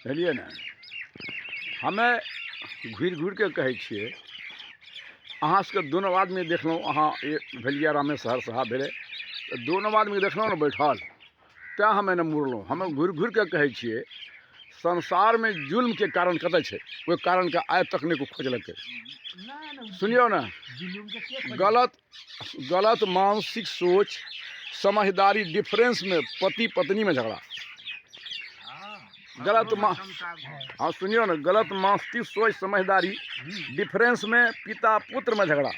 बुझलिए ने, हमें घूर घूर के कहै छियै, अहाँ सबके दोनों आदमी देखलहुँ, अहाँ भेलियै रामेश्वर साहब भेलै, तऽ दोनों आदमी देखलहुँ ने बैठल, तैँ हमे ने मुड़लहुँ। हमे घूर घूर के कहै छियै, संसार में जुल्म के कारण कतऽ छै, ओहि कारण के आइ तक नहीं को खोजलकै। सुनियो ने, गलत मानसिक सोच, समझदारी, डिफरेंस में पति पत्नी में झगड़ा। हाँ सुनियो ना, गलत मानसिक सोच, समझदारी, डिफरेंस में पिता पुत्र में झगड़ा।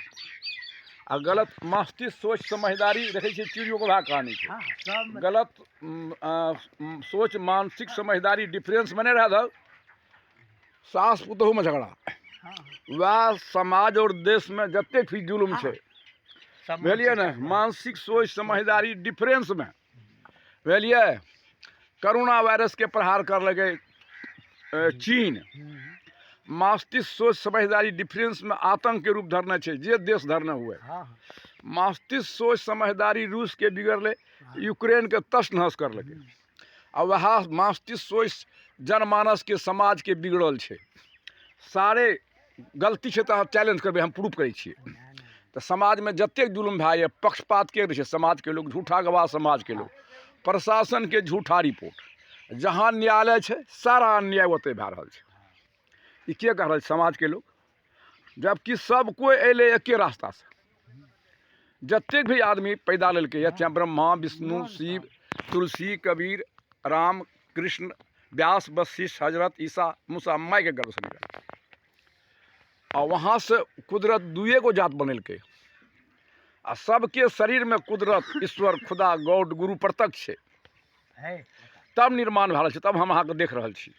आ गलत मानसिक सोच, समझदारी देखै छियै चिड़ियों को भाग कहानी छै। गलत सोच, मानसिक समझदारी, डिफरेंस में नहीं रह दो, सास पुतहु में झगड़ा। वह समाज और देश में जतेक भी जुल्म छै, बुझलिए ने, मानसिक सोच, समझदारी, डिफरेंस में, बुझलिए। कोरोना वायरस के प्रहार कर लगे चीन, मानसिक सोच, समझदारी, डिफरेंस में आतंक के रूप धरने छै, जे देश धरने हुए। मानसिक सोच, समझदारी रूस के बिगड़ले, यूक्रेन के तस नहस कर लगे। और वह मानसिक सोच जनमानस के, समाज के बिगड़ल छै। सारे गलती छै तो चैलेंज करबे, हम प्रूफ करै छियै। तो समाज में जतेक जुल्म भए, पक्षपात के छै, समाज के लोग, झूठा गवाह समाज के लोग, प्रशासन के झूठा रिपोर्ट, जहाँ न्यायालय छै सारा अन्याय ओते भए रहल छै। ई के कह रहल छै? समाज के लोग। जबकि सब कोई अयलै एके रास्ता से, जतेक भी आदमी पैदा लेलकै, चाहे ब्रह्मा, विष्णु, शिव, तुलसी, कबीर, राम, कृष्ण, व्यास, वशिष्ठ, हजरत, ईसा, मूसा, माई के गर्भ से निकल, और वहाँ से कुदरत दुए गो जात बनेलकै। आ सबके शरीर में कुदरत, ईश्वर, खुदा, गॉड, गुरु प्रत्यक्ष छै, तब निर्माण भए रहल छै, तब हम अहाँके देख रहल छी।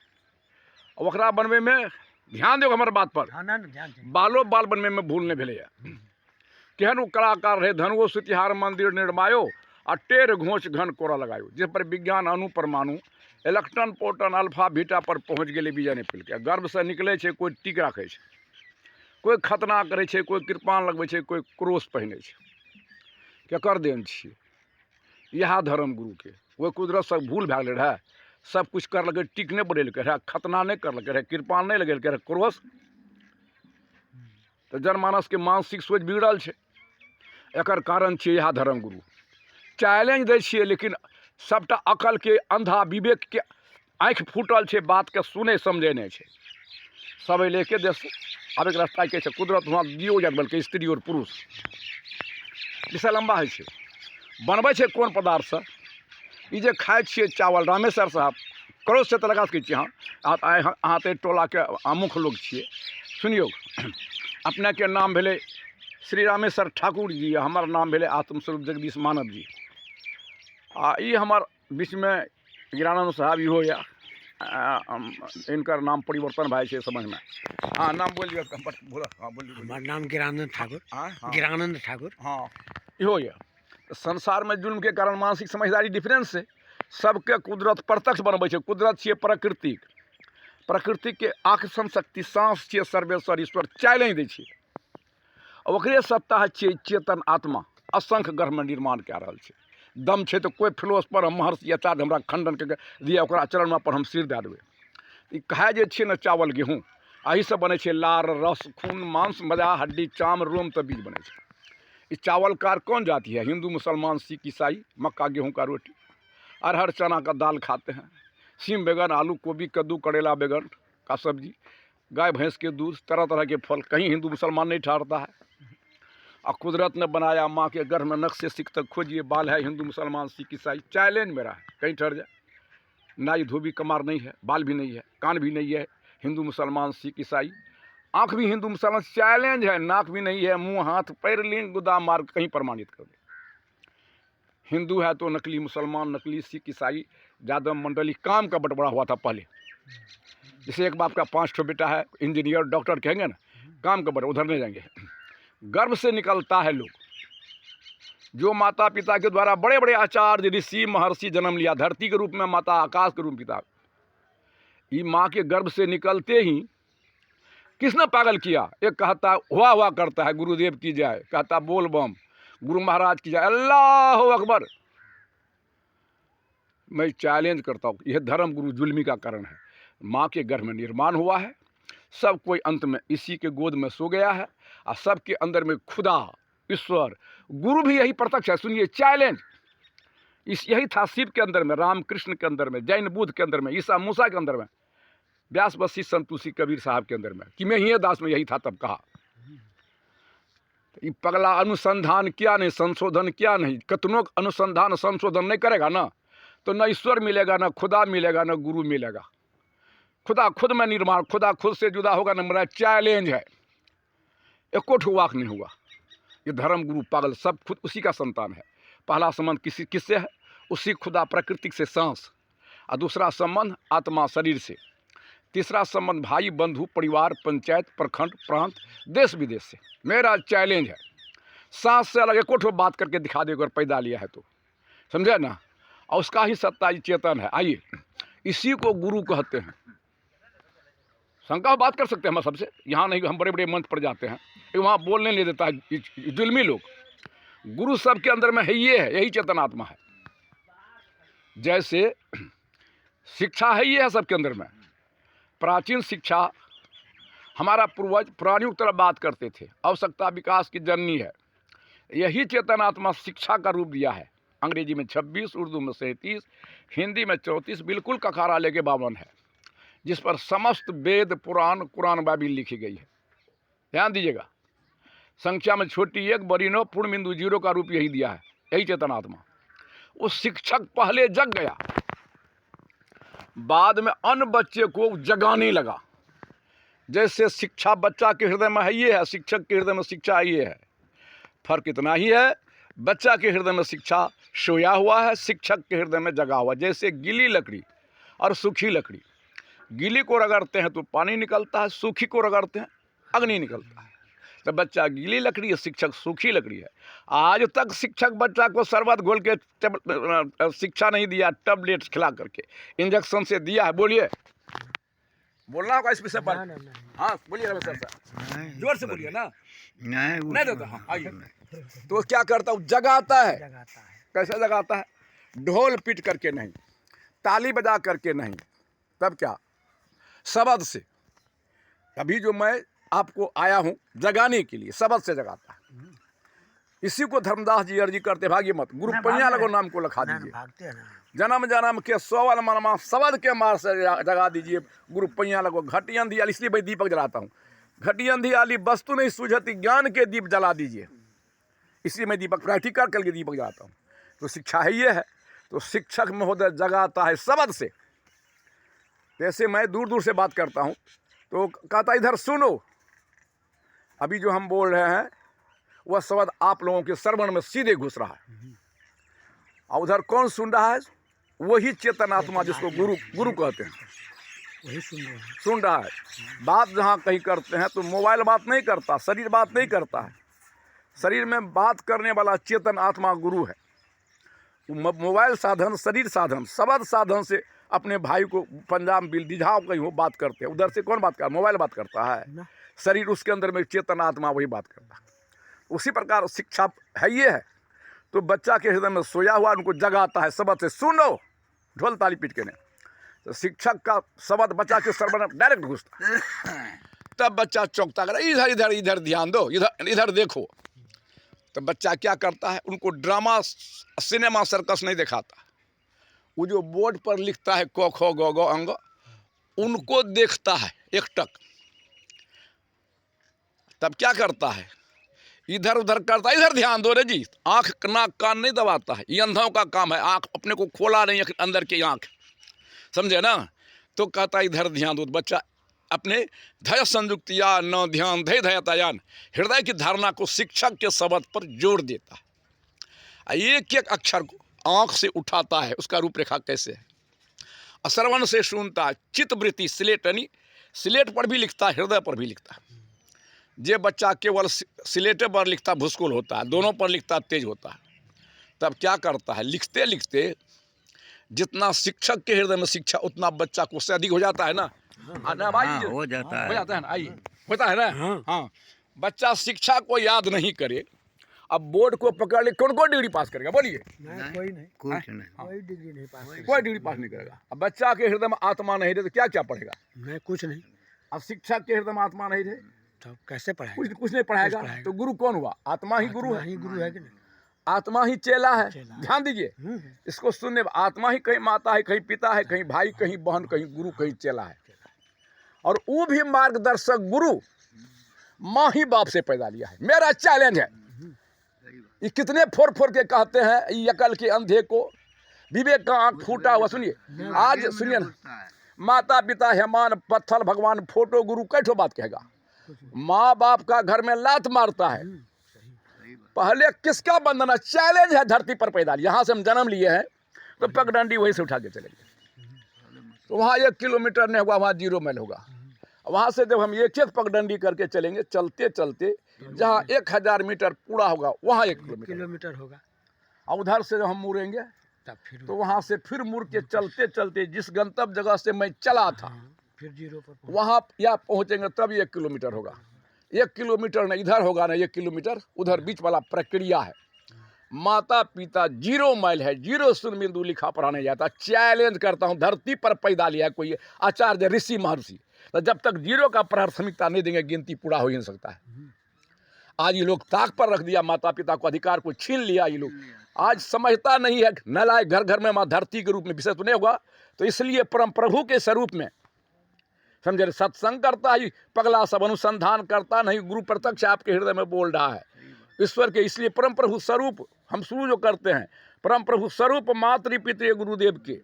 और ओकरा बनबै में ध्यान दियौ हमर बात पर, बालो बाल बनबै में भूल नहीं भेलैया। केहन वो कलाकार रहे, धनुओ सुतिहार मंदिर निर्मायो, आ टेढ़ घोंच घन कोरा लगायो, जे पर विज्ञान अणु परमाणु, इलेक्ट्रॉन प्रोटॉन अल्फा बीटा पर पहुँच गेलै, बीजा नहीं पिलकै। गर्भ से निकले छै, कोई टीक राखे छै, कोई खतना करे छै, कोई कृपान लगबै छै, कोई क्रोस पहिने छै। केकर देन छियै? इएह धर्म गुरु के। वो कुदरत से भूल भए गेलै रहे, सब कुछ करलकै, टीक नहीं बढ़ेलकै रहे, खतना नहीं करलकै रहे, कृपान नहीं लगेलकै रहे, क्रोस। तो जनमानस के मानसिक सोच बिगड़ल छै, एकर कारण छियै इएह धर्म गुरु। चैलेंज दै छियै, लेकिन सबटा अकल के, अंधा विवेक के आँखि फूटल छै, बात के सुने समझे नहीं छै। सब अयलै एके देश से, आब एक रास्ता के छै, कुदरत वहाँ दियो जात बल्कि स्त्री और पुरुष। विषय लंबा है छै। बनबै छै कोन पदार्थ से? ई जे खाइ छियै चावल, रामेश्वर साहब करोड़ से तऽ लगा सकै छी अहाँ तऽ टोला के मुख्य लोग छियै। सुनियौ, अपने के नाम भेलै श्री रामेश्वर ठाकुर जी, हमर नाम भेलै आत्मस्वरूप जगदीश मानव जी। आ ई हमर बीच में गिरानंद साहब इहो या, इनकर नाम परिवर्तन भाई छै समझ में। हाँ नाम बोलिए, बोला। हाँ बोलिए। हमारा नाम गिरानंद ठाकुर। गिरानंद ठाकुर। हाँ इहो या। संसार में जुल्म के कारण मानसिक समझदारी डिफरेंस से सबके कुदरत प्रत्यक्ष बनबै छै। कुदरत छियै प्राकृतिक, प्रकृति के आकर्षण शक्ति, सांस छियै सर्वेश्वर ईश्वर, चैलेंज दै छियै। ओकरे सत्ता छियै चेतन आत्मा, असंख्य ग्रह में निर्माण कए रहल छै। दम छै तो कोई फिलोस पर हम महर्षि आचार्य हमरा खंडन के दिया, ओकरा चरण पर हम सिर दए देबै। ई खाए जे छियै ने चावल गेहूँ, एही से बनै छै लार, रस, खून, मांस, मजा, हड्डी, चाम, रोम तक बीज बनै छै। इस चावल का कौन जाति है? हिंदू, मुसलमान, सिख, ईसाई। मक्का गेहूं का रोटी, अरहर चना का दाल खाते हैं, सीम बैगन आलू गोभी कद्दू करेला बैगन का सब्जी, गाय भैंस के दूध, तरह तरह के फल। कहीं हिंदू मुसलमान नहीं ठहरता है। और कुदरत ने बनाया माँ के गर्भ में नक्शे सिख तक खोजिए, बाल है हिंदू मुसलमान सिख ईसाई। चैलेंज मेरा है, कहीं ठहर जाए। नाई धोबी कमार नहीं है, बाल भी नहीं है, कान भी नहीं है, हिंदू मुसलमान सिख ईसाई। आंख भी हिंदू मुसलमान, चैलेंज है। नाक भी नहीं है, मुंह हाथ पैर लिंग गुदा मार्ग कहीं प्रमाणित कर दे। हिंदू है तो नकली मुसलमान, नकली सिख ईसाई, यादव मंडली। काम का बंटवारा हुआ था पहले, जैसे एक बाप का 5 ठो बेटा है, इंजीनियर डॉक्टर कहेंगे ना, काम का बंटवारा उधर नहीं जाएंगे। गर्भ से निकलता है लोग, जो माता पिता के द्वारा बड़े बड़े आचार्य ऋषि महर्षि जन्म लिया, धरती के रूप में माता, आकाश के रूप में पिता। ये माँ के गर्भ से निकलते ही किसने पागल किया? एक कहता हुआ करता है गुरुदेव की जय, कहता बोल बम, गुरु महाराज की जय, अल्लाह अकबर। मैं चैलेंज करता हूँ, यह धर्म गुरु जुल्मी का कारण है। माँ के गर्भ में निर्माण हुआ है। सब कोई अंत में इसी के गोद में सो गया है और सबके अंदर में खुदा, ईश्वर, गुरु भी यही प्रत्यक्ष है। सुनिए, चैलेंज यही था शिव के अंदर में, रामकृष्ण के अंदर में, जैन बुद्ध के अंदर में, ईसा मूसा के अंदर में, व्यास वशिष्ठ संत तुलसी कबीर साहब के अंदर में, कि मैं ही दास में यही था तब कहा। ये पगला अनुसंधान क्या नहीं, संशोधन क्या नहीं, कतनों अनुसंधान संशोधन नहीं करेगा ना तो न ईश्वर मिलेगा, न खुदा मिलेगा, न गुरु मिलेगा। खुदा खुद में निर्माण, खुदा खुद से जुदा होगा न। मेरा चैलेंज है, एको ठुवाक नहीं हुआ। ये धर्म गुरु पागल सब खुद उसी का संतान है। पहला संबंध किससे है? उसी खुदा प्राकृतिक से सांस, और दूसरा संबंध आत्मा शरीर से, तीसरा संबंध भाई बंधु परिवार पंचायत प्रखंड प्रांत देश विदेश से। मेरा चैलेंज है, सांस से अलग एको ठो बात करके दिखा दे अगर पैदा लिया है तो, समझे ना। और उसका ही सत्ता ही चेतन है। आइए, इसी को गुरु कहते हैं। शंका बात कर सकते हैं हम सबसे, यहाँ नहीं, हम बड़े बड़े मंच पर जाते हैं, वहाँ बोलने नहीं देता है जुल्मी लोग। गुरु सबके अंदर में है, ये है, यही चेतन आत्मा है। जैसे शिक्षा है, ये है सबके अंदर में। प्राचीन शिक्षा, हमारा पूर्वज प्राणियों की तरह बात करते थे, आवश्यकता विकास की जननी है। यही चेतन आत्मा शिक्षा का रूप दिया है। अंग्रेजी में 26, उर्दू में 37, हिंदी में 34, बिल्कुल कखारा लेके 52 है, जिस पर समस्त वेद पुराण कुरान बाइबिल लिखी गई है। ध्यान दीजिएगा, संख्या में छोटी 1 बड़ी 9 पूर्ण बिंदु 0 का रूप यही दिया है, यही चेतन आत्मा। उस शिक्षक पहले जग गया, बाद में अन्य बच्चे को जगाने लगा। जैसे शिक्षा बच्चा के हृदय में है, ये है, शिक्षक के हृदय में शिक्षा ये है। फर्क इतना ही है, बच्चा के हृदय में शिक्षा सोया हुआ है, शिक्षक के हृदय में जगा हुआ। जैसे गीली लकड़ी और सूखी लकड़ी, गीली को रगड़ते हैं तो पानी निकलता है, सूखी को रगड़ते हैं अग्नि निकलता है। तो बच्चा गीली लकड़ी है, शिक्षक सूखी लकड़ी है। आज तक शिक्षक बच्चा को शरबत घोल के शिक्षा नहीं दिया, टैबलेट्स खिला करके, इंजेक्शन से दिया है। बोलिए, बोलना होगा इस विषय पर। हाँ बोलिए रमेश सर, जोर से बोलिए ना। नहीं देता। हाँ आइए, तो क्या करता हूँ, जगाता है। कैसे जगाता है? ढोल पीट करके नहीं, ताली बजा करके नहीं, तब क्या, शब्द से। अभी जो मैं आपको आया हूँ जगाने के लिए, शब्द से जगाता है। इसी को धर्मदास जी अर्जी करते, भाग्य मत गुरु पैया लगो नाम को लिखा दीजिए, जन्म जन्म के 100 मनमा शब्द के मार से जगा दीजिए। गुरु पैया लगो घटी अंधी आली, इसलिए मैं दीपक जलाता हूँ। घटी अंधी आली वस्तु नहीं सूझती, ज्ञान के दीप जला दीजिए, इसलिए मैं दीपक प्रैक्टिकल करके दीपक जलाता हूँ। तो शिक्षा है, ये है। तो शिक्षक महोदय जगाता है शब्द से। जैसे मैं दूर दूर से बात करता हूँ तो कहता इधर सुनो, अभी जो हम बोल रहे हैं वह शब्द आप लोगों के श्रवण में सीधे घुस रहा है, और उधर कौन सुन रहा है? वही चेतन आत्मा जिसको गुरु गुरु कहते हैं, वही सुन रहा है। बात जहाँ कहीं करते हैं तो मोबाइल बात नहीं करता, शरीर बात नहीं करता है। शरीर में बात करने वाला चेतन आत्मा गुरु है। मोबाइल साधन, शरीर साधन, शब्द साधन से अपने भाई को पंजाब बिल दिझाओ कहीं हो बात करते हैं, उधर से कौन बात कर, मोबाइल बात करता है। शरीर उसके अंदर में चेतन आत्मा वही बात करता है। उसी प्रकार शिक्षा है, ये है। तो बच्चा के हृदय में सोया हुआ उनको जगाता है शब्द से, सुनो, ढोल ताली पीट के नहीं। तो शिक्षक का शब्द बच्चा के श्रवण में डायरेक्ट घुसता है, तब बच्चा चौंकता कर, इधर इधर इधर ध्यान दो, इधर इधर देखो। तो बच्चा क्या करता है, उनको ड्रामा सिनेमा सर्कस नहीं दिखाता, वो जो बोर्ड पर लिखता है क ख ग घ अंग, उनको देखता है एकटक। तब क्या करता है, इधर उधर करता है, इधर ध्यान दो रे जी, आंख नाक कान नहीं दबाता है, ये अंधों का काम है। आंख अपने को खोला नहीं, अंदर की आंख, समझे ना। तो कहता है इधर ध्यान दो। बच्चा अपने धय संयुक्तिया न ध्यान धय धयतायान, हृदय की धारणा को शिक्षक के शब्द पर जोड़ देता है। एक एक अक्षर को आंख से उठाता है, उसका रूपरेखा कैसे है। श्रवण से सुनता है, चित्तवृत्ति स्लेट, यानी स्लेट पर भी लिखता है, हृदय पर भी लिखता है। जे बच्चा केवल स्लेटे पर लिखता भुसकुल होता है, दोनों पर लिखता तेज होता है। तब क्या करता है, लिखते लिखते जितना शिक्षक के हृदय में शिक्षा, उतना बच्चा को उससे अधिक हो जाता है ना। हाँ, हो जाता है ना। आइए, होता है ना। हाँ, बच्चा शिक्षा को याद नहीं करे अब बोर्ड को पकड़ ले, कौन कौन डिग्री पास करेगा बोलिए? कोई नहीं, कुछ नहीं, कोई डिग्री नहीं पास, कोई डिग्री पास नहीं करेगा। अब बच्चा के हृदय में आत्मा नहीं रहे तो क्या क्या पढ़ेगा? नहीं, कुछ नहीं। अब शिक्षक के हृदय में आत्मा नहीं रहे तो कैसे पढ़ाएगा? कुछ नहीं पढ़ाएगा। तो गुरु कौन हुआ? आत्मा ही गुरु है। गुरु है कि नहीं? आत्मा ही चेला है। ध्यान दीजिए, इसको सुनने, आत्मा ही कहीं माता है, कहीं पिता है, कहीं भाई, कहीं बहन, कहीं गुरु, कहीं चेला है। और वो भी मार्गदर्शक गुरु माँ ही बाप से पैदा लिया है। मेरा चैलेंज है, ये कितने फोर फोर के कहते हैं ये अकल के अंधे को, विवेक का आंख फूटा हुआ। सुनिए, आज सुनिए ना, माता पिता हेमान पत्थर भगवान फोटो गुरु कैठो बात कहेगा। माँ बाप का घर में लात मारता है। पहले किसका बंधना? चैलेंज है, धरती पर पैदा लिया। यहाँ से हम जन्म लिए हैं तो पगडंडी वहीं से उठा के चलेंगे। तो वहाँ 1 किलोमीटर नहीं होगा, वहाँ 0 माइल होगा। वहाँ से जब हम एक पगडंडी करके चलेंगे, चलते चलते जहाँ 1000 मीटर पूरा होगा वहाँ 1 किलोमीटर होगा। और उधर से जब हम मुड़ेंगे तो वहाँ से फिर मुड़ के चलते चलते जिस गंतव्य जगह से मैं चला था फिर 0 पर वहाँ या पहुँचेंगे तब 1 किलोमीटर होगा। 1 किलोमीटर न इधर होगा ना 1 किलोमीटर उधर, बीच वाला प्रक्रिया है। माता पिता 0 माइल है, 0 शून्य बिंदु लिखा पढ़ा नहीं जाता। चैलेंज करता हूँ, धरती पर पैदा लिया है कोई आचार्य ऋषि महर्षि, तो जब तक 0 का प्राथमिकता नहीं देंगे गिनती पूरा हो ही नहीं सकता है। आज ये लोग ताक पर रख दिया, माता पिता को अधिकार को छीन लिया। ये लोग आज समझता नहीं है, नलायक घर घर में माँ धरती के रूप में विषय तो नहीं होगा। तो इसलिए परम प्रभु के स्वरूप में समझे, सत्संग करता ही पगला, सब अनुसंधान करता नहीं, गुरु प्रत्यक्ष आपके हृदय में बोल रहा है ईश्वर के। इसलिए परम प्रभु स्वरूप हम शुरू जो करते हैं, परम प्रभु स्वरूप मातृ पितृ गुरुदेव के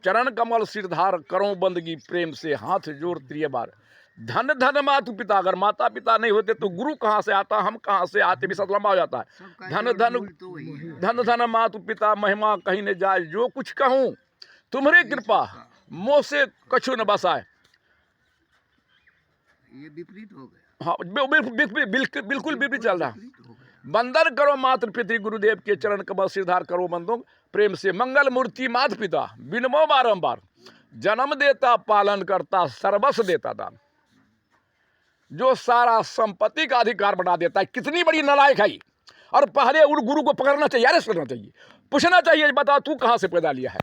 चरण कमल सिरधार करो बंदगी प्रेम से, हाथ जोड़ 3 बार। धन धन मातु पिता, अगर माता पिता नहीं होते तो गुरु कहाँ से आता, हम कहाँ से आते, भी सब लंबा हो जाता है। धन धन धन धन मातु पिता, महिमा कहीं न जाए, जो कुछ कहूँ तुम्हारी कृपा, मोह से कछु न बसाए। ये विपरीत हो गया। हाँ, बिल्कुल विपरीत चल रहा। वंदन करो मातृ पितृ गुरुदेव के चरण कमल सिरधार करो बंदो प्रेम से, मंगल मूर्ति माता पिता बिनमो बारंबार, जन्म देता पालन करता सर्वस्व देता दान, जो सारा संपत्ति का अधिकार बना देता है। कितनी बड़ी नालायक है। और पहले उन गुरु को पकड़ना चाहिए, अरेस्ट करना चाहिए, पूछना चाहिए, बताओ तू कहाँ से पैदा लिया है।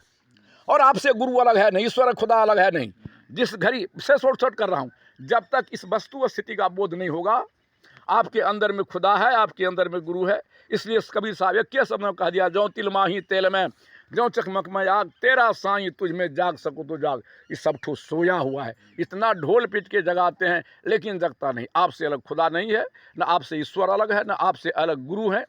और आपसे गुरु अलग है नहीं, ईश्वर खुदा अलग है नहीं। जिस घड़ी से शॉर्ट कर रहा हूँ, जब तक इस वस्तु स्थिति का बोध नहीं होगा, आपके अंदर में खुदा है, आपके अंदर में गुरु है। इसलिए कबीर साहब एक के शब्द में कह दिया, जो तिल माही तेल में, जो चकमक में आग, तेरा साईं तुझ में जाग सको तो जाग। ये सब ठो सोया हुआ है। इतना ढोल पीट के जगाते हैं लेकिन जगता नहीं। आपसे अलग खुदा नहीं है, न आपसे ईश्वर अलग है, न आपसे अलग गुरु है,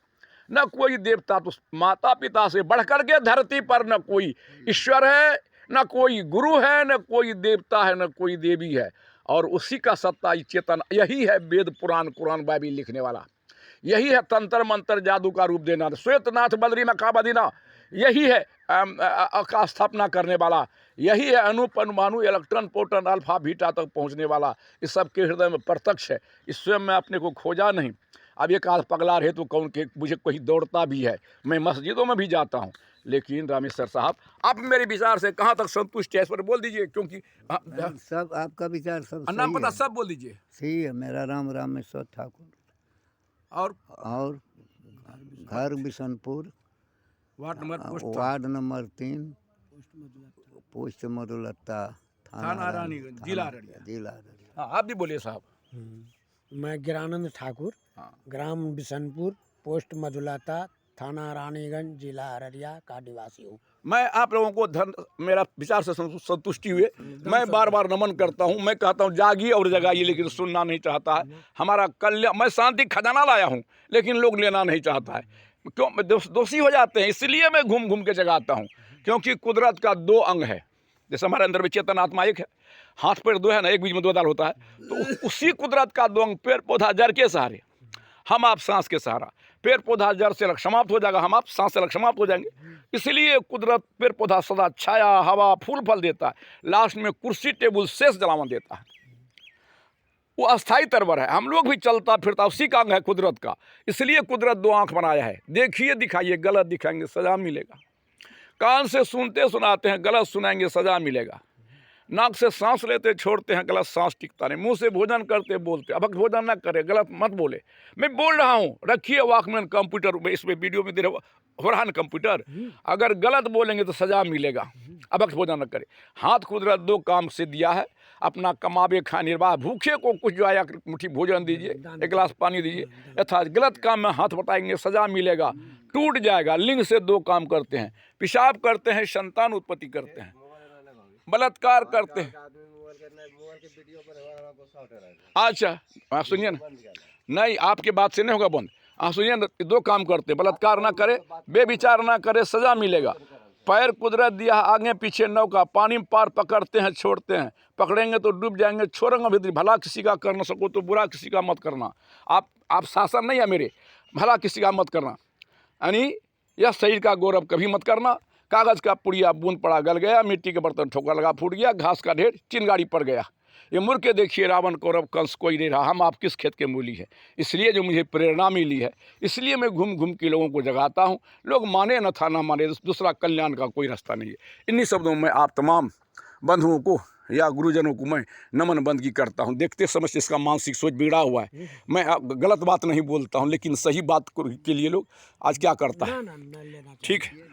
न कोई देवता। तो माता पिता से बढ़कर के धरती पर न कोई ईश्वर है, न कोई गुरु है, न कोई देवता है, न कोई देवी है। और उसी का सत्ता चेतन, यही है वेद पुराण कुरान बाइबिल लिखने वाला, यही है तंत्र मंत्र जादू का रूप देना, श्वेतनाथ बद्री में का बदीना, यही है का स्थापना करने वाला, यही है अनूप अनुमानु इलेक्ट्रॉन प्रोटॉन अल्फा बीटा तक पहुंचने वाला। इस सब के हृदय में प्रत्यक्ष है। इस स्वयं में अपने को खोजा नहीं। अब एक आध पगला रहे तो कौन के मुझे कोई दौड़ता भी है। मैं मस्जिदों में भी जाता हूँ, लेकिन रामेश्वर साहब आप मेरे विचार से कहाँ तक संतुष्ट है इस पर बोल दीजिए, क्योंकि सब आपका विचार सब नाम सही पता है। सब बोल दीजिए। सही है। मेरा राम रामेश्वर ठाकुर और घर Bishanpur, ward number 3, post Madhulata, थाना रानीगंज, जिला अररिया। जिला। हाँ, आप भी बोलिए साहब। मैं गिरानंद ठाकुर, हाँ। ग्राम बिशनपुर, पोस्ट मधुलता, थाना रानीगंज, जिला अररिया का निवासी हूँ। मैं आप लोगों को मेरा विचार से संतुष्टि हुए। मैं बार बार नमन करता हूँ। मैं कहता हूँ जागिए और जगाइए, लेकिन सुनना नहीं चाहता है। हमारा कल्याण, मैं शांति खजाना लाया हूँ लेकिन लोग लेना नहीं चाहता है। क्यों? दोषी हो जाते हैं। इसलिए मैं घूम घूम के जगाता हूँ, क्योंकि कुदरत का 2 अंग है। जैसे हमारे अंदर में चेतन आत्मा एक है, हाथ पैर 2 है ना, एक बीच में 2 दाल होता है। तो उसी कुदरत का 2 अंग, पेड़ पौधा जड़ के सहारे, हम आप सांस के सहारा। पेड़ पौधा जड़ से अलग समाप्त हो जाएगा, हम आप सांस से अलग समाप्त हो जाएंगे। इसलिए कुदरत पेड़ पौधा सदा छाया हवा फूल फल देता है, लास्ट में कुर्सी टेबुल शेष जलावन देता है। वो अस्थाई तरवर है। हम लोग भी चलता फिरता उसी का अंग है कुदरत का। इसलिए कुदरत 2 आंख बनाया है। देखिए दिखाइए, गलत दिखाएंगे सजा मिलेगा। कान से सुनते सुनाते हैं, गलत सुनाएंगे सजा मिलेगा। नाक से सांस लेते छोड़ते हैं, गलत सांस टिकता नहीं। मुंह से भोजन करते बोलते, अब भोजन ना करे, गलत मत बोले। मैं बोल रहा हूँ, रखिए वॉकमैन कंप्यूटर में, इसमें वीडियो में दे रहे हो रहा ना कंप्यूटर, अगर गलत बोलेंगे तो सजा मिलेगा। अब भोजन न करे। हाथ कुदरत दो काम से दिया है, अपना कमावे खा निर्वाह, भूखे को कुछ जो आया मुट्ठी भोजन दीजिए, एक गिलास पानी दीजिए, यथा गलत काम में हाथ बटाएंगे सजा मिलेगा, टूट जाएगा। लिंग से दो काम करते हैं, पेशाब करते हैं, संतान उत्पत्ति करते हैं, बलात्कार करते हैं। अच्छा आप सुनिए ना, नहीं आपके बात से नहीं होगा बंद। आप सुनिए ना, दो काम करते हैं, बलात्कार ना करे, बेविचार ना करे, सजा मिलेगा। पैर कुदरत दिया आगे पीछे नौका, पानी में पार पकड़ते हैं छोड़ते हैं, पकड़ेंगे तो डूब जाएंगे, छोड़ेंगे भीतर। भला किसी का कर न सको तो बुरा किसी का मत करना। आप शासन नहीं है मेरे, भला किसी का मत करना, यानी यह शरीर का गौरव कभी मत करना। कागज़ का पुड़िया बूंद पड़ा गल गया, मिट्टी के बर्तन ठोकर लगा फूट गया, घास का ढेर चिंगारी पड़ गया। ये मुड़ के देखिए रावण कौरव कंस कोई नहीं रहा, हम आप किस खेत के मूली है। इसलिए जो मुझे प्रेरणा मिली है, इसलिए मैं घूम घूम के लोगों को जगाता हूँ। लोग माने न था ना माने, दूसरा कल्याण का कोई रास्ता नहीं है। इन्हीं शब्दों में आप तमाम बंधुओं को या गुरुजनों को मैं नमन बंदगी करता हूँ। देखते समझते इसका मानसिक सोच बिगड़ा हुआ है। मैं गलत बात नहीं बोलता हूँ, लेकिन सही बात के लिए लोग आज क्या करता है। ठीक है।